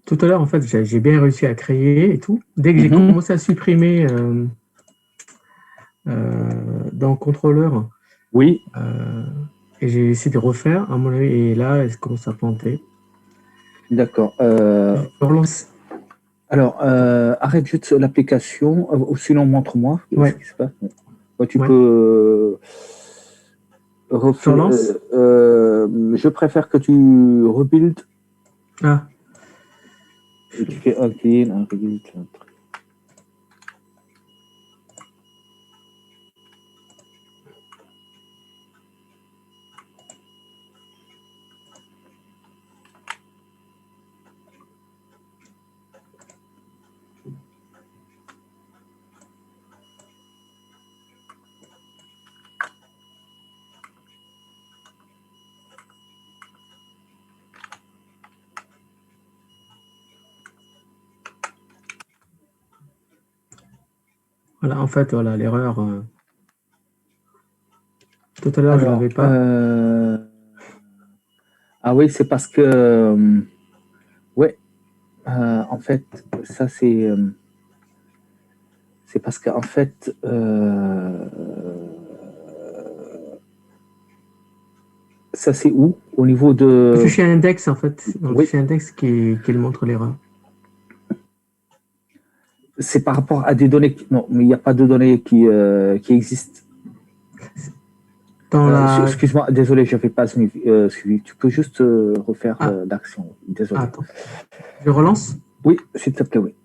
Tout à l'heure, en fait, j'ai bien réussi à créer et tout. Dès que j'ai commencé à supprimer dans le contrôleur, Oui. Et j'ai essayé de refaire, à mon avis, et là, elle commence à planter. D'accord. Je relance. Alors, arrête juste l'application, ou sinon montre-moi Ouais. ce qui se passe. Ouais, tu Ouais. peux Je relance. je préfère que tu rebuild. Ah. Et tu fais un clean, un rebuild. Un truc. Voilà, en fait, voilà, l'erreur. Tout à l'heure, je ne l'avais pas. Ah oui, c'est parce que. Ouais. En fait, ça, c'est. C'est parce qu'en fait. Ça, c'est où? Au niveau de. Le fichier index, en fait. Dans le Oui. fichier index qui montre l'erreur. C'est par rapport à des données. Non, mais il n'y a pas de données qui existent. Excuse-moi, désolé, je n'avais pas suivi. Tu peux juste refaire l'action. Désolé. Attends. Je relance? Oui, s'il te plaît, oui.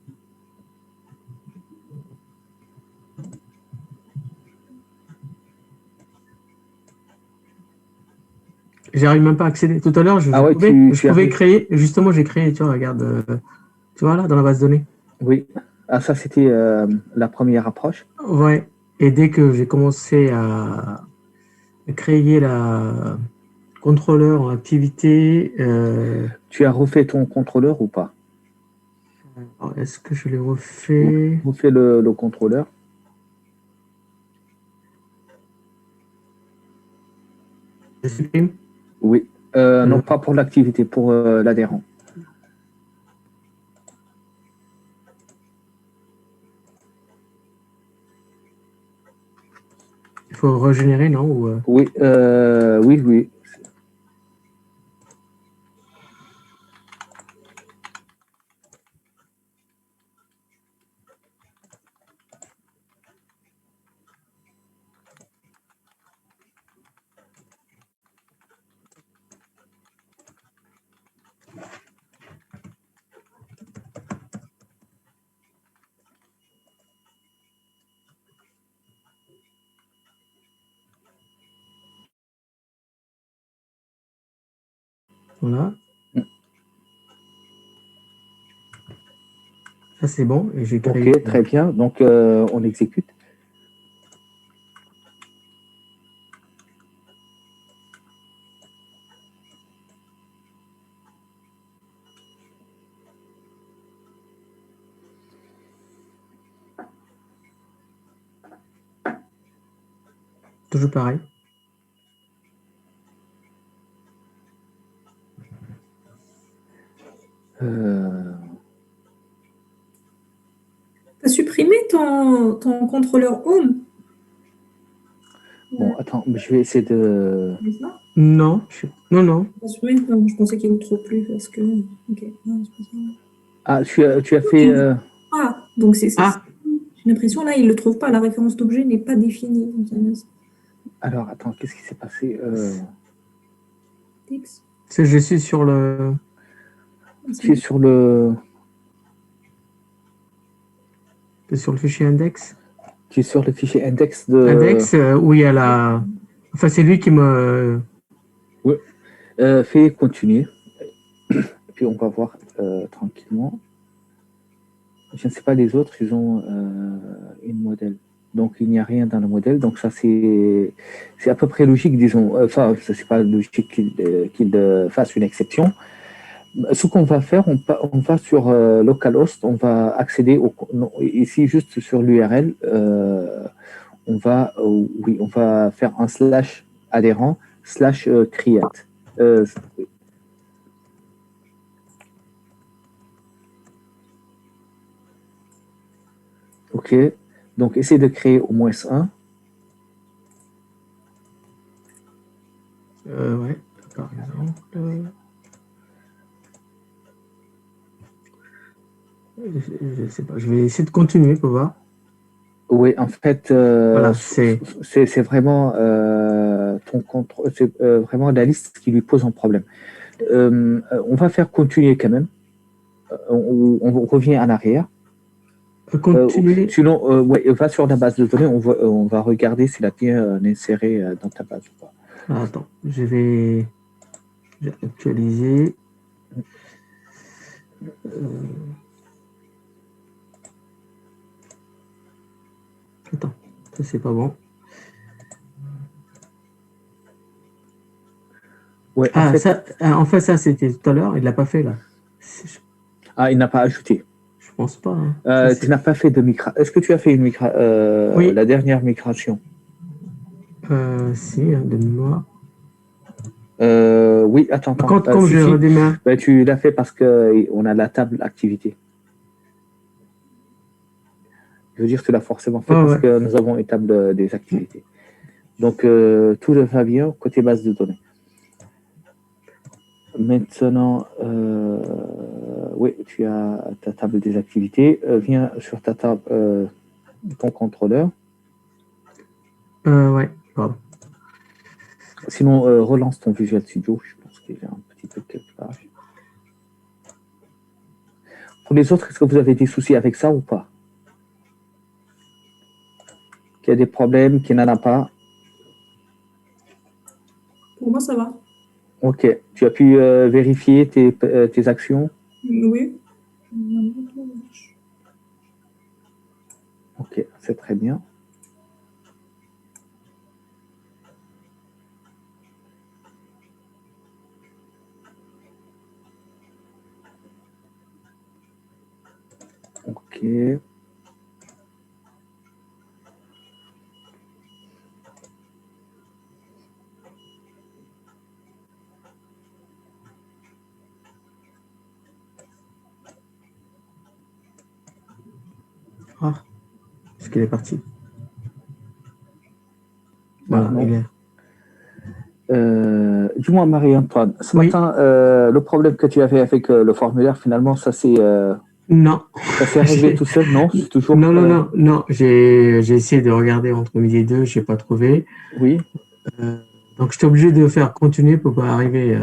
J'arrive même pas à accéder. Tout à l'heure, je pouvais créer. Justement, j'ai créé, tu vois, regarde. Tu vois là, dans la base de données. Oui. Ah, ça, c'était la première approche. Ouais. Et dès que j'ai commencé à créer la contrôleur en activité. Tu as refait ton contrôleur ou pas? Est-ce que je l'ai refait? Refais le contrôleur. Je supprime? Oui. Non, pas pour l'activité, pour l'adhérent. Il faut régénérer, non? Oui, oui. Voilà. Ça, c'est bon. Et j'ai créé. Ok, très bien. Donc, on exécute. Toujours pareil. T'as supprimé ton contrôleur Home? Bon, attends, je vais essayer de... Non, non. Je pensais qu'il ne le trouve plus parce que... Okay. Non, ah, tu as fait... Ah, donc c'est ça. J'ai l'impression, là, il ne le trouve pas. La référence d'objet n'est pas définie. Alors, attends, qu'est-ce qui s'est passé Je suis sur le... Tu es sur le... Tu es sur le fichier index? Tu es sur le fichier index de... Index, où il y a la... Enfin, c'est lui qui me... Oui. Fais continuer. Et puis, on va voir tranquillement. Je ne sais pas, les autres, ils ont une modèle. Donc, il n'y a rien dans le modèle. Donc, ça, c'est à peu près logique, disons. Enfin, ce n'est pas logique qu'il fasse une exception. Ce qu'on va faire, on va sur localhost, on va accéder ici, juste sur l'URL, on va faire un slash adhérent, slash create. OK. Donc, essaie de créer au moins un. Ouais, par exemple. Je sais pas, je vais essayer de continuer pour voir. Oui, en fait, Voilà, c'est c'est vraiment ton contrôle, c'est vraiment la liste qui lui pose un problème. On va faire continuer quand même. On revient en arrière. continuer. Sinon, ouais, va sur la base de données, on va regarder s'il a bien inséré dans ta base ou pas. Ah, attends, j'ai actualisé. Attends, ça c'est pas bon. Ouais, Ah, en fait, ça c'était tout à l'heure, il l'a pas fait là. Ah, il n'a pas ajouté. Je pense pas. Hein. Tu n'as pas fait de migration. Est-ce que tu as fait une Oui. la dernière migration? Si, hein, de mémoire. Oui, attends. Quand je redémarre. Ben, tu l'as fait parce qu'on a la table activité. Je veux dire, tu l'as forcément fait parce que nous avons une table des activités. Donc, tout va bien côté base de données. Maintenant, oui, tu as ta table des activités. Viens sur ta table, ton contrôleur. Ouais, pardon. Sinon, relance ton Visual Studio. Je pense qu'il y a un petit peu quelque part. Pour les autres, est-ce que vous avez des soucis avec ça ou pas? Qu'il y a des problèmes, qu'il n'y en a pas? Pour moi, ça va. Ok. Tu as pu vérifier tes actions? Oui. Ok, c'est très bien. Ok. Ah, est-ce qu'il est parti? Voilà, non. il est. Dis-moi, Marie-Antoine, ce matin, le problème que tu avais avec le formulaire, finalement, ça s'est Non. ça s'est réglé tout seul, non? C'est toujours. Non. J'ai essayé de regarder entre midi et deux, je n'ai pas trouvé. Oui. Donc, j'étais obligé de faire continuer pour pas arriver.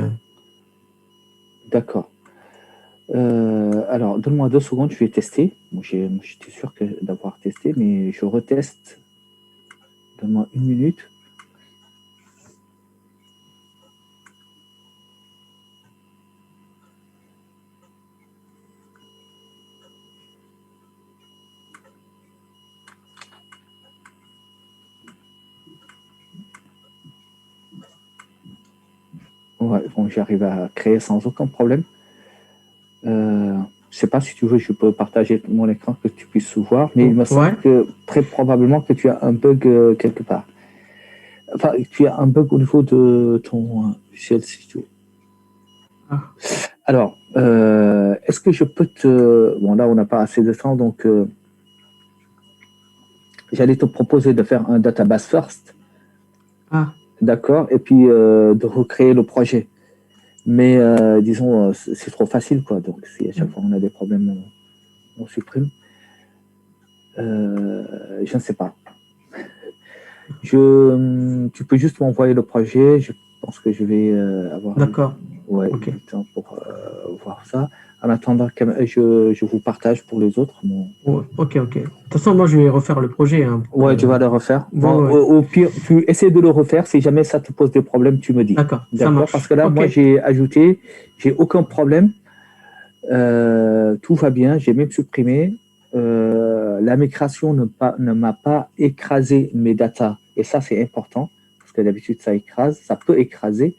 D'accord. Alors, donne-moi 2 secondes, je vais tester. Moi, j'étais sûr d'avoir testé, mais je reteste. Donne-moi 1 minute. Ouais, bon, j'arrive à créer sans aucun problème. Je sais pas si tu veux, je peux partager mon écran que tu puisses voir, mais il me semble que très probablement que tu as un bug quelque part. Enfin, tu as un bug au niveau de ton Visual Studio. Alors, est-ce que je peux te... Bon, là, on n'a pas assez de temps, donc j'allais te proposer de faire un database first. Ah. D'accord, et puis de recréer le projet. Mais disons, c'est trop facile, quoi. Donc, si à chaque fois on a des problèmes, on supprime. Je ne sais pas. Tu peux juste m'envoyer le projet. Je pense que je vais avoir du temps pour voir ça. En attendant, je vous partage pour les autres. Ok. De toute façon, moi, je vais refaire le projet. Hein, ouais, tu vas le refaire. Au pire, tu essaies de le refaire. Si jamais ça te pose des problèmes, tu me dis. D'accord, ça marche. Parce que là, moi, j'ai ajouté, j'ai aucun problème. Tout va bien. J'ai même supprimé. La migration ne m'a pas écrasé mes datas. Et ça, c'est important. Parce que d'habitude, ça écrase. Ça peut écraser.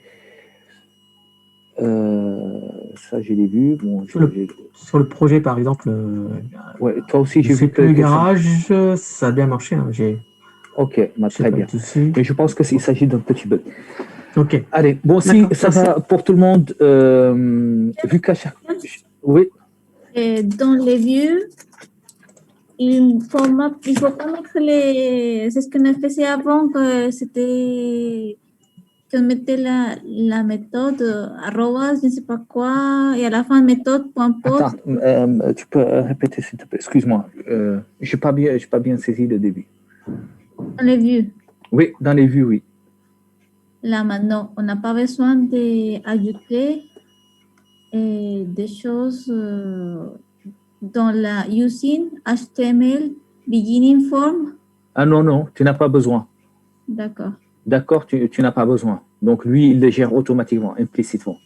Ça, je l'ai vu. Bon, sur le projet, par exemple, ouais, toi aussi, j'ai vu que le garage, ça a bien marché. Hein, ok, très bien. Mais je pense qu'il s'agit d'un petit bug. Ok. Allez, bon, si ça va pour tout le monde, vu qu'à chaque... Oui. Et dans les vues, il faut pas mettre les... C'est ce qu'on a fait avant, que c'était... qu'on mettait la méthode arrobas, je ne sais pas quoi, et à la fin, méthode, point post. Attends, tu peux répéter s'il te plaît. Excuse-moi. Je n'ai pas bien saisi le début. Dans les vues. Oui, dans les vues, oui. Là, maintenant, on n'a pas besoin d'ajouter des choses dans la using HTML beginning form. Ah non, non, tu n'as pas besoin. D'accord. D'accord, tu n'as pas besoin. Donc, lui, il le gère automatiquement, implicitement.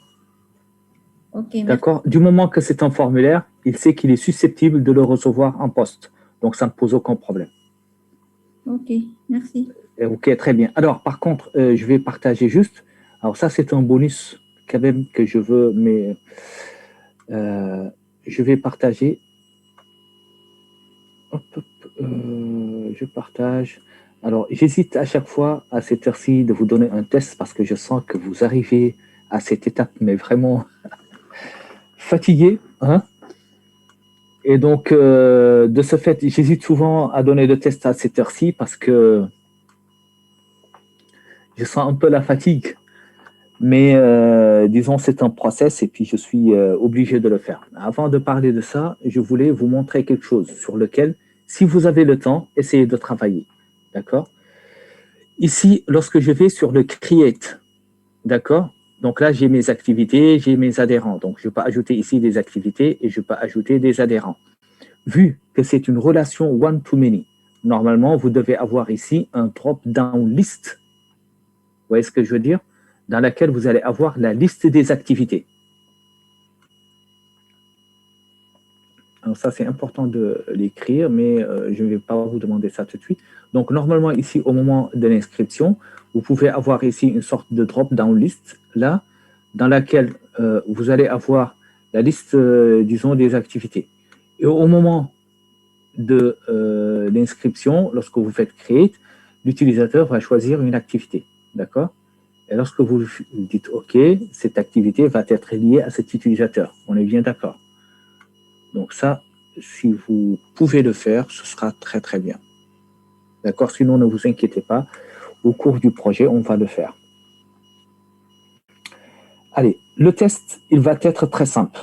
Ok, d'accord. Du moment que c'est un formulaire, il sait qu'il est susceptible de le recevoir en poste. Donc, ça ne pose aucun problème. Ok, merci. Ok, très bien. Alors, par contre, je vais partager juste. Alors, ça, c'est un bonus quand même que je veux, mais je vais partager. Hop, hop, je partage. Alors, j'hésite à chaque fois à cette heure-ci de vous donner un test parce que je sens que vous arrivez à cette étape, mais vraiment fatigué. Hein? Et donc, de ce fait, j'hésite souvent à donner le test à cette heure-ci parce que je sens un peu la fatigue. Mais disons, c'est un process et puis je suis obligé de le faire. Avant de parler de ça, je voulais vous montrer quelque chose sur lequel, si vous avez le temps, essayez de travailler. D'accord? Ici, lorsque je vais sur le Create, d'accord? Donc là, j'ai mes activités, j'ai mes adhérents. Donc, je peux ajouter ici des activités et je peux ajouter des adhérents. Vu que c'est une relation one-to-many, normalement, vous devez avoir ici un drop-down list. Vous voyez ce que je veux dire? Dans laquelle vous allez avoir la liste des activités. Alors ça, c'est important de l'écrire, mais je ne vais pas vous demander ça tout de suite. Donc, normalement, ici, au moment de l'inscription, vous pouvez avoir ici une sorte de drop-down list, là, dans laquelle vous allez avoir la liste, disons, des activités. Et au moment de l'inscription, lorsque vous faites Create, l'utilisateur va choisir une activité. D'accord? Et lorsque vous dites OK, cette activité va être liée à cet utilisateur. On est bien d'accord. Donc ça, si vous pouvez le faire, ce sera très très bien. D'accord? Sinon, ne vous inquiétez pas. Au cours du projet, on va le faire. Allez, le test, il va être très simple.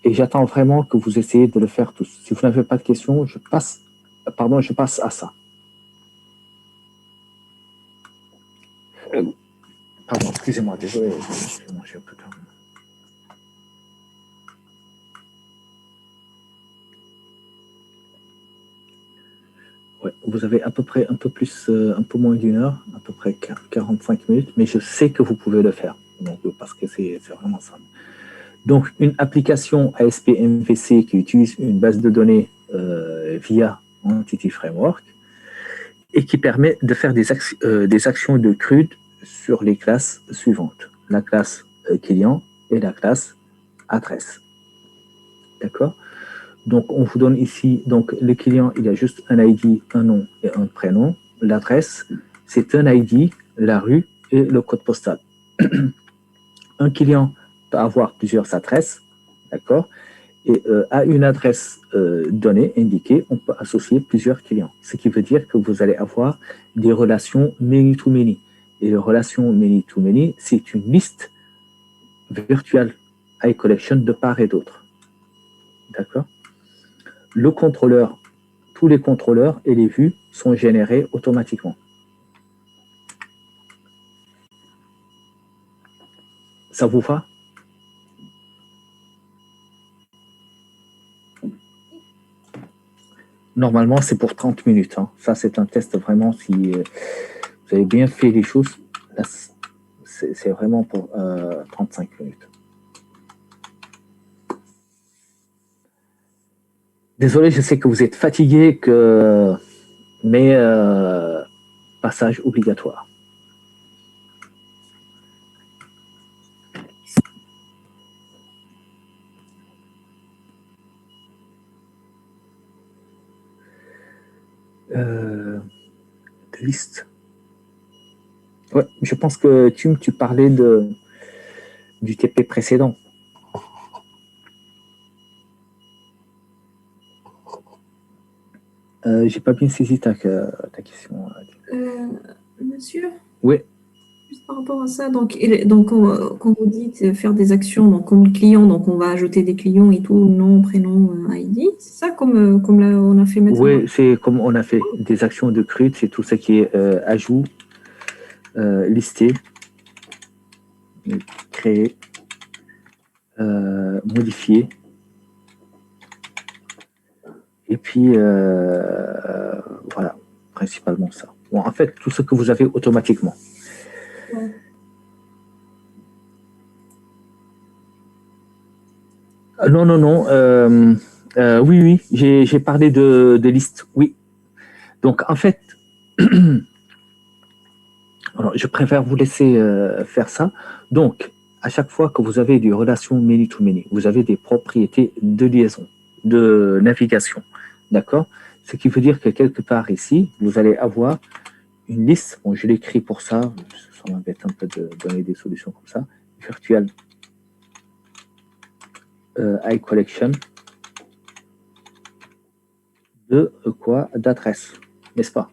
Et j'attends vraiment que vous essayez de le faire tous. Si vous n'avez pas de questions, je passe à ça. Pardon, excusez-moi, désolé, je vais manger un peu tard. Ouais, vous avez à peu près un peu moins d'une heure, à peu près 45 minutes, mais je sais que vous pouvez le faire, donc, parce que c'est vraiment simple. Donc, une application ASP MVC qui utilise une base de données via Entity Framework et qui permet de faire des actions de CRUD sur les classes suivantes. La classe client et la classe adresse. D'accord? Donc, on vous donne ici, donc le client, il y a juste un ID, un nom et un prénom. L'adresse, c'est un ID, la rue et le code postal. Un client peut avoir plusieurs adresses, d'accord? Et à une adresse donnée, indiquée, on peut associer plusieurs clients. Ce qui veut dire que vous allez avoir des relations many-to-many. Et les relations many-to-many, c'est une liste virtuelle iCollection de part et d'autre. D'accord? Le contrôleur, tous les contrôleurs et les vues sont générés automatiquement. Ça vous va? Normalement, c'est pour 30 minutes. Hein. Ça, c'est un test vraiment si vous avez bien fait les choses. C'est vraiment pour 35 minutes. Désolé, je sais que vous êtes fatigué, mais passage obligatoire. Liste. Ouais, je pense que tu parlais du TP précédent. J'ai pas bien saisi ta question. Monsieur, Oui, juste par rapport à ça, donc, quand vous dites faire des actions, donc comme le client, donc on va ajouter des clients et tout, nom, prénom, ID, c'est ça comme là, on a fait maintenant. oui, c'est comme on a fait des actions de CRUD, c'est tout ce qui est ajout, listé, créer, modifier. Et puis, voilà, principalement ça. Bon, en fait, tout ce que vous avez automatiquement. Ouais. Non, non, non. Oui, oui, j'ai parlé de liste. Oui. Donc, en fait, alors, je préfère vous laisser faire ça. Donc, à chaque fois que vous avez des relations many-to-many, vous avez des propriétés de liaison, de navigation. D'accord? Ce qui veut dire que quelque part ici, vous allez avoir une liste. Bon, je l'écris pour ça. Ça m'embête un peu de donner des solutions comme ça. Virtual iCollection de quoi? D'adresse, n'est-ce pas?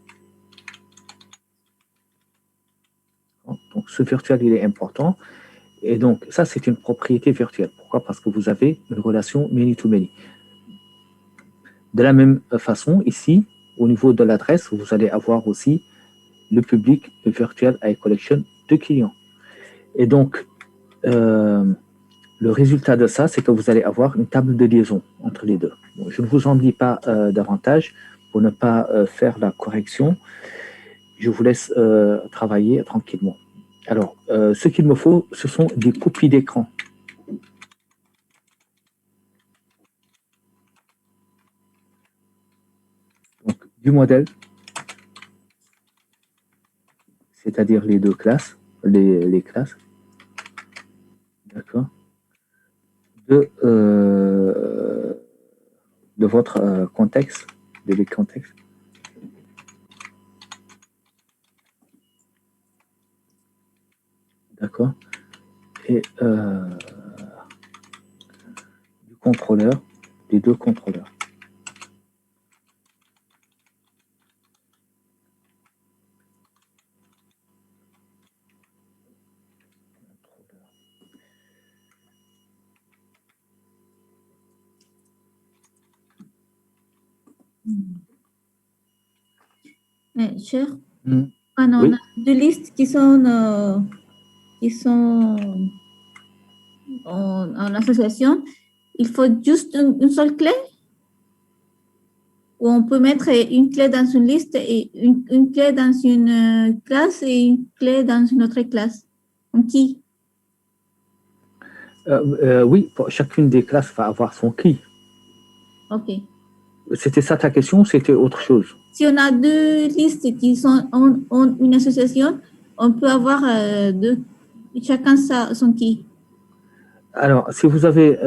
Donc, ce virtuel, il est important. Et donc, ça, c'est une propriété virtuelle. Pourquoi? Parce que vous avez une relation many-to-many. De la même façon, ici, au niveau de l'adresse, vous allez avoir aussi le public virtuel iCollection de clients. Et donc, le résultat de ça, c'est que vous allez avoir une table de liaison entre les deux. Bon, je ne vous en dis pas davantage pour ne pas faire la correction. Je vous laisse travailler tranquillement. Alors, ce qu'il me faut, ce sont des copies d'écran. Donc, du modèle, c'est-à-dire les deux classes, les classes, d'accord, de votre contexte, de les contextes. D'accord. Et du contrôleur, des deux contrôleurs. Cher, Mm. quand on Oui. a deux listes qui sont en association, il faut juste une seule clé ou on peut mettre une clé dans une liste et une clé dans une classe et une clé dans une autre classe. En qui? Oui, chacune des classes va avoir son key. Ok. C'était ça ta question ou c'était autre chose? Si on a deux listes qui sont en une association, on peut avoir chacun son key. Alors, si vous avez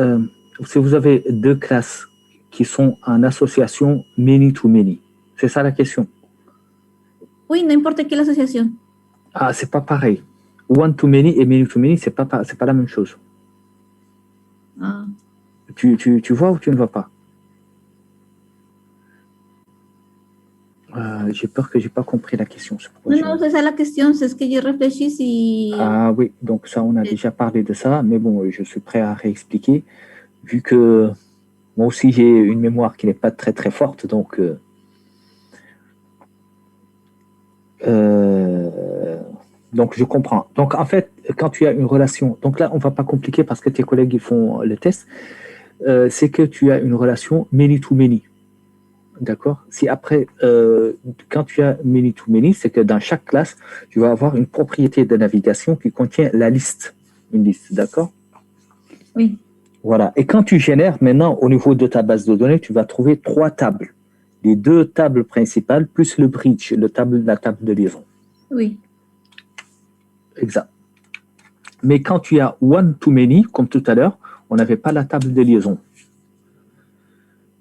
deux classes qui sont en association many-to-many, c'est ça la question? Oui, n'importe quelle association. Ah, c'est pas pareil. One-to-many et many-to-many, c'est pas la même chose. Ah. Tu vois ou tu ne vois pas? J'ai peur que j'ai pas compris la question. Non, c'est ça la question, c'est ce que je réfléchis si... Ah oui, donc ça, on a déjà parlé de ça, mais bon, je suis prêt à réexpliquer, vu que moi aussi, j'ai une mémoire qui n'est pas très très forte, donc je comprends. Donc en fait, quand tu as une relation, donc là, on va pas compliquer parce que tes collègues ils font le test, c'est que tu as une relation many-to-many. D'accord? Si après, quand tu as many-to-many, c'est que dans chaque classe, tu vas avoir une propriété de navigation qui contient la liste. Une liste, d'accord? Oui. Voilà. Et quand tu génères, maintenant, au niveau de ta base de données, tu vas trouver trois tables. Les deux tables principales, plus le bridge, la table de liaison. Oui. Exact. Mais quand tu as one-to-many, comme tout à l'heure, on n'avait pas la table de liaison.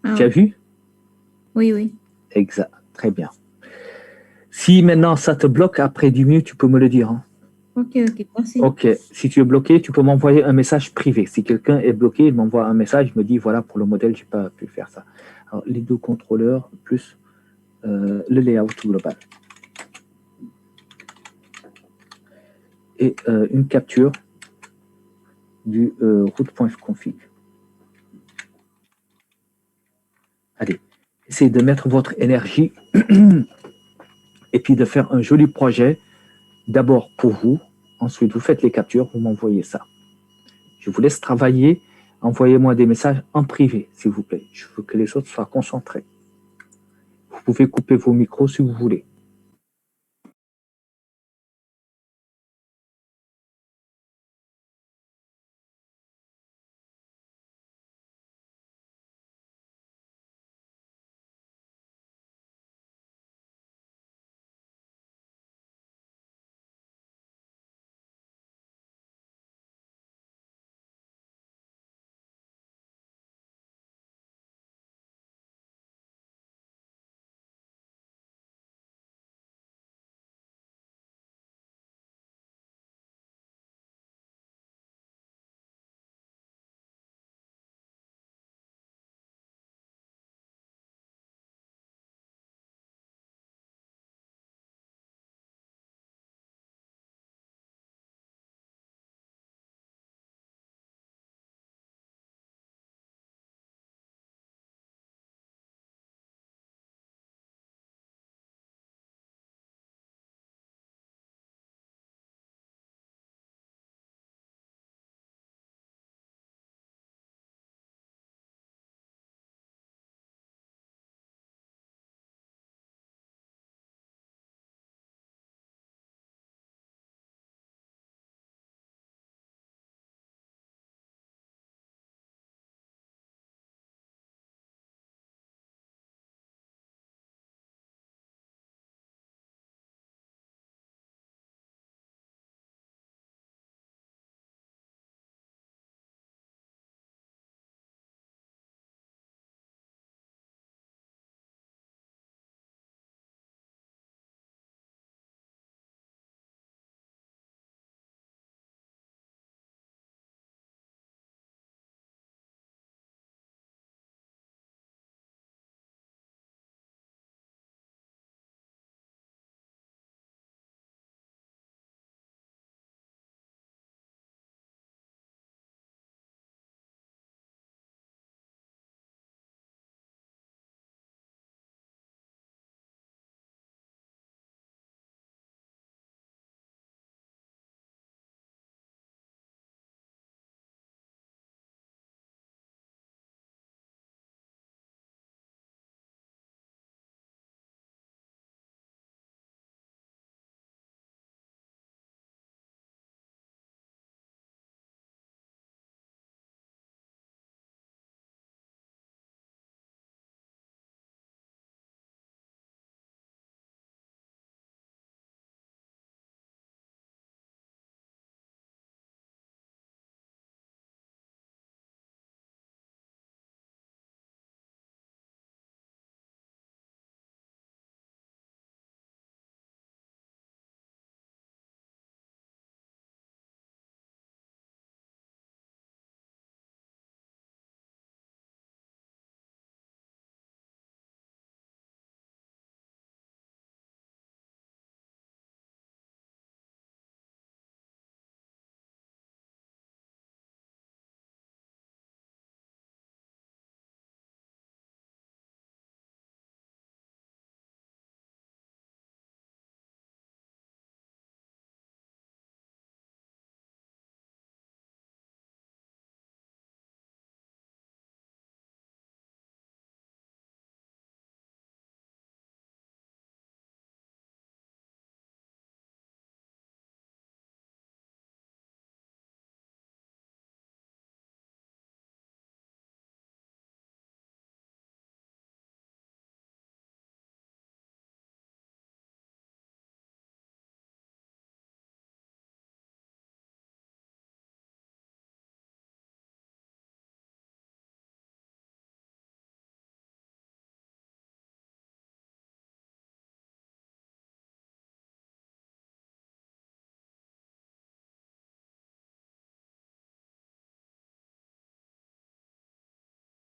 Ah, tu as vu? Oui, oui. Exact. Très bien. Si maintenant ça te bloque, après 10 minutes, tu peux me le dire. Hein. Ok, merci. Ok. Si tu es bloqué, tu peux m'envoyer un message privé. Si quelqu'un est bloqué, il m'envoie un message, il me dit, voilà, pour le modèle, je n'ai pas pu faire ça. Alors, les deux contrôleurs, plus le layout global. Et une capture du route.config. Allez, essayez de mettre votre énergie et puis de faire un joli projet, d'abord pour vous, ensuite vous faites les captures, vous m'envoyez ça. Je vous laisse travailler, envoyez-moi des messages en privé, s'il vous plaît. Je veux que les autres soient concentrés. Vous pouvez couper vos micros si vous voulez.